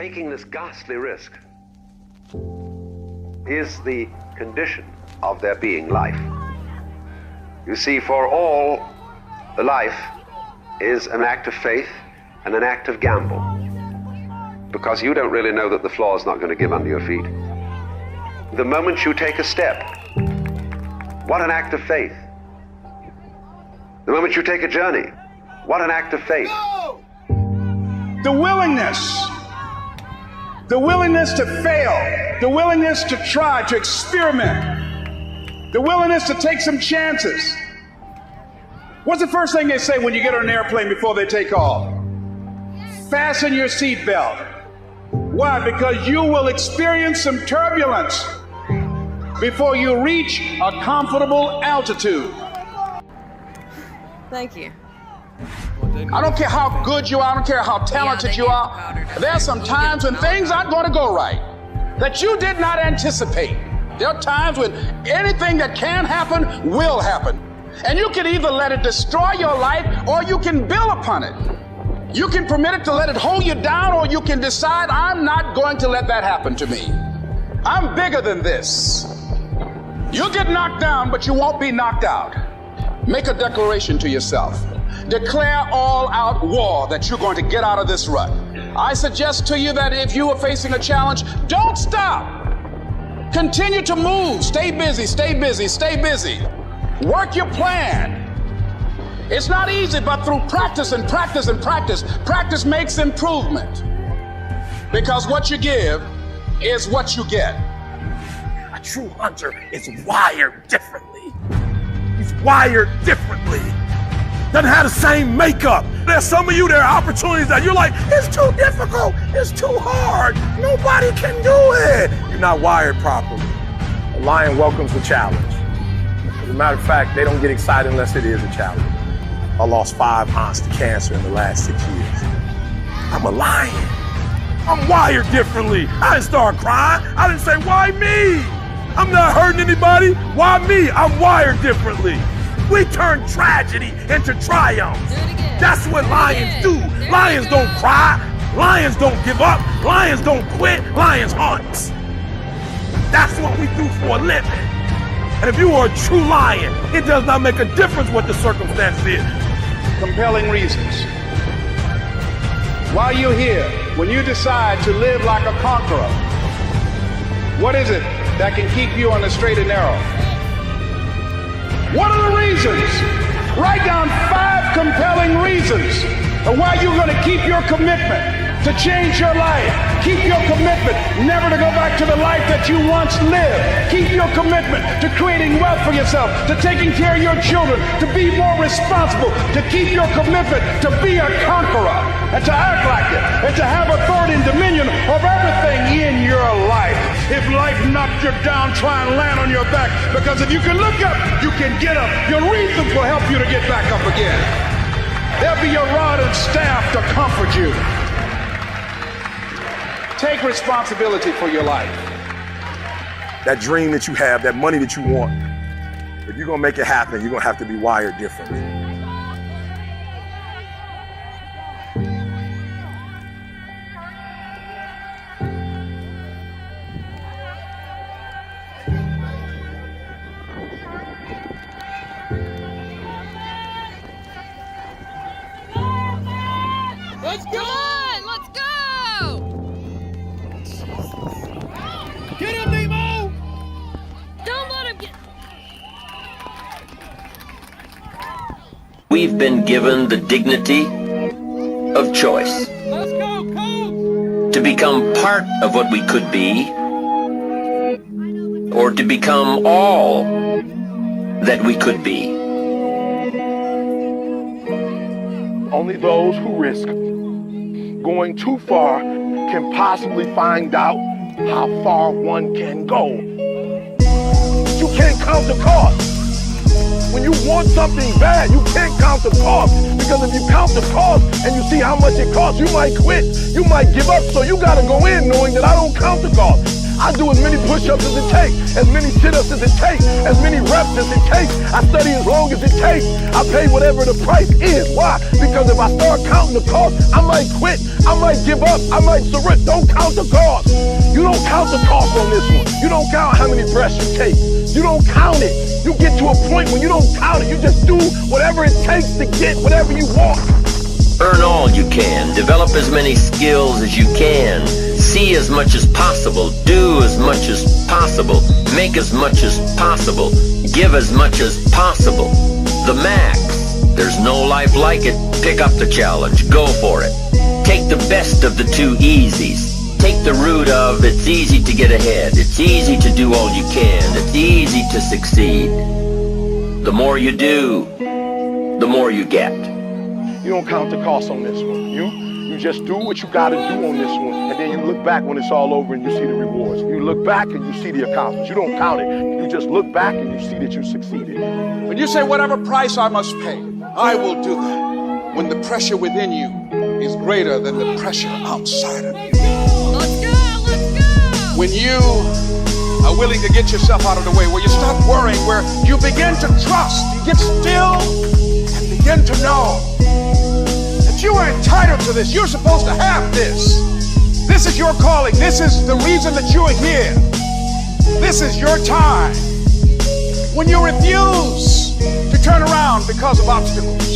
taking this ghastly risk is the condition of there being life. You see, for all, the life is an act of faith and an act of gamble, because you don't really know that the floor is not going to give under your feet. The moment you take a step, what an act of faith. The moment you take a journey, what an act of faith. The willingness to fail, the willingness to try, to experiment, the willingness to take some chances. What's the first thing they say when you get on an airplane before they take off? Fasten your seatbelt. Why? Because you will experience some turbulence before you reach a comfortable altitude. Thank you. I don't care how good you are, I don't care how talented you are. There are some times when things aren't going to go right that you did not anticipate. There are times when anything that can happen will happen. And you can either let it destroy your life or you can build upon it. You can permit it to let it hold you down, or you can decide, I'm not going to let that happen to me. I'm bigger than this. You'll get knocked down, but you won't be knocked out. Make a declaration to yourself. Declare all-out war that you're going to get out of this rut. I suggest to you that if you are facing a challenge, don't stop. Continue to move. Stay busy, stay busy, stay busy. Work your plan. It's not easy, but through practice and practice and practice, practice makes improvement. Because what you give is what you get. A true hunter is wired differently. He's wired differently. Doesn't have the same makeup. There's some of you, there are opportunities that you're like, it's too difficult, it's too hard, nobody can do it. You're not wired properly. A lion welcomes the challenge. As a matter of fact, they don't get excited unless it is a challenge. I lost 5 aunts to cancer in the last 6 years. I'm a lion. I'm wired differently. I didn't start crying. I didn't say, why me? I'm not hurting anybody. Why me? I'm wired differently. We turn tragedy into triumph. That's what lions do. Lions don't cry. Lions don't give up. Lions don't quit. Lions hunt. That's what we do for a living. And if you are a true lion, it does not make a difference what the circumstance is. Compelling reasons. While you're here, when you decide to live like a conqueror, what is it that can keep you on the straight and narrow? What are the reasons? Write down 5 compelling reasons of why you're going to keep your commitment to change your life. Keep your commitment never to go back to the life that you once lived. Keep your commitment to creating wealth for yourself, to taking care of your children, to be more responsible, to keep your commitment to be a conqueror and to act like it and to have authority and dominion of everything in your life. If life knocked you down, try and land on your back, because if you can look up, you can get up. Your reasons will help you to get back up again. They'll be your rod and staff to comfort you. Take responsibility for your life. That dream that you have, that money that you want, if you're gonna make it happen, you're gonna have to be wired differently. Let's go! Let's go! Get him, Nemo! Don't let him get... We've been given the dignity of choice. Let's go, Colts! To become part of what we could be, or to become all that we could be. Only those who risk going too far can possibly find out how far one can go. You can't count the cost. When you want something bad, you can't count the cost, because if you count the cost and you see how much it costs, you might quit, you might give up. So you gotta go in knowing that I don't count the cost. I do as many push-ups as it takes, as many sit-ups as it takes, as many reps as it takes. I study as long as it takes. I pay whatever the price is. Why? Because if I start counting the cost, I might quit. I might give up. I might surrender. Don't count the cost. You don't count the cost on this one. You don't count how many breaths you take. You don't count it. You get to a point when you don't count it. You just do whatever it takes to get whatever you want. Earn all you can. Develop as many skills as you can. See as much as possible. Do as much as possible. Make as much as possible. Give as much as possible. The max. There's no life like it. Pick up the challenge. Go for it. Take the best of the two easies. Take the root of it's easy to get ahead. It's easy to do all you can. It's easy to succeed. The more you do, the more you get. You don't count the cost on this one. You just do what you gotta do on this one, and then you look back when it's all over and you see the rewards. You look back and you see the accomplishments. You don't count it. You just look back and you see that you succeeded. When you say whatever price I must pay, I will do that. When the pressure within you is greater than the pressure outside of you. Let's go, let's go. When you are willing to get yourself out of the way, where you stop worrying, where you begin to trust, you get still and begin to know that you are entitled to this. You're supposed to have this. This is your calling. This is the reason that you are here. This is your time. When you refuse to turn around because of obstacles,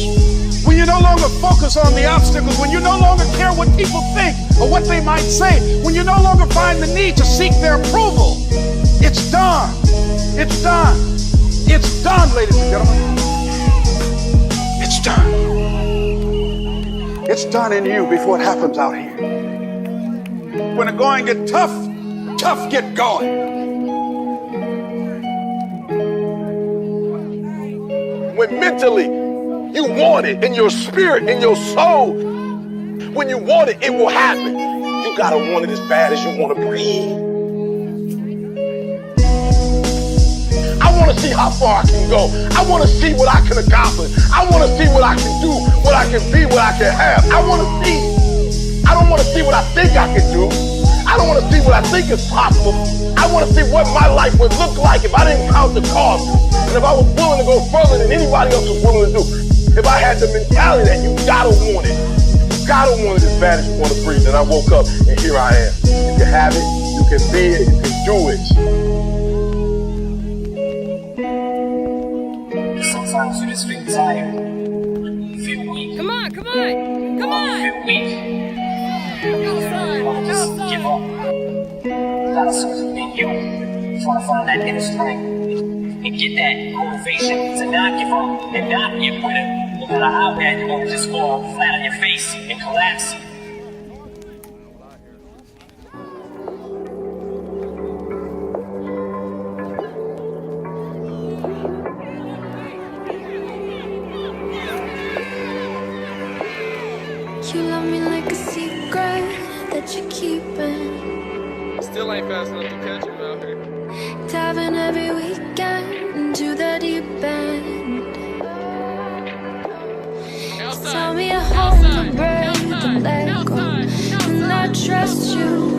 when you no longer focus on the obstacles, when you no longer care what people think or what they might say, when you no longer find the need to seek their approval, it's done. It's done. It's done, ladies and gentlemen. It's done. It's done in you before it happens out here. When the going get tough, tough get going. When mentally you want it in your spirit, in your soul, when you want it, it will happen. You gotta want it as bad as you want to breathe. I want to see how far I can go. I want to see what I can accomplish. I want to see what I can do, what I can be, what I can have. I want to see. I don't want to see what I think I can do. I don't want to see what I think is possible. I want to see what my life would look like if I didn't count the cost. And if I was willing to go further than anybody else was willing to do. If I had the mentality that you gotta want it. You gotta want it as bad as you want to breathe. And I woke up and here I am. You can have it, you can be it, you can do it. Sometimes you just feel tired. You feel weak. Come on, come on, come on. You feel weak. Go, son. You wanna just Go, give son. up. Gotta something in you. Trying to find that inner strength and get that motivation to not give up and not get rid of. No matter how bad you want to just fall flat on your face and collapse. You love me like a secret that you're keeping. Still ain't fast enough to catch him out here. Diving every weekend into the deep end. Tell me a home to break and let go, and I trust you.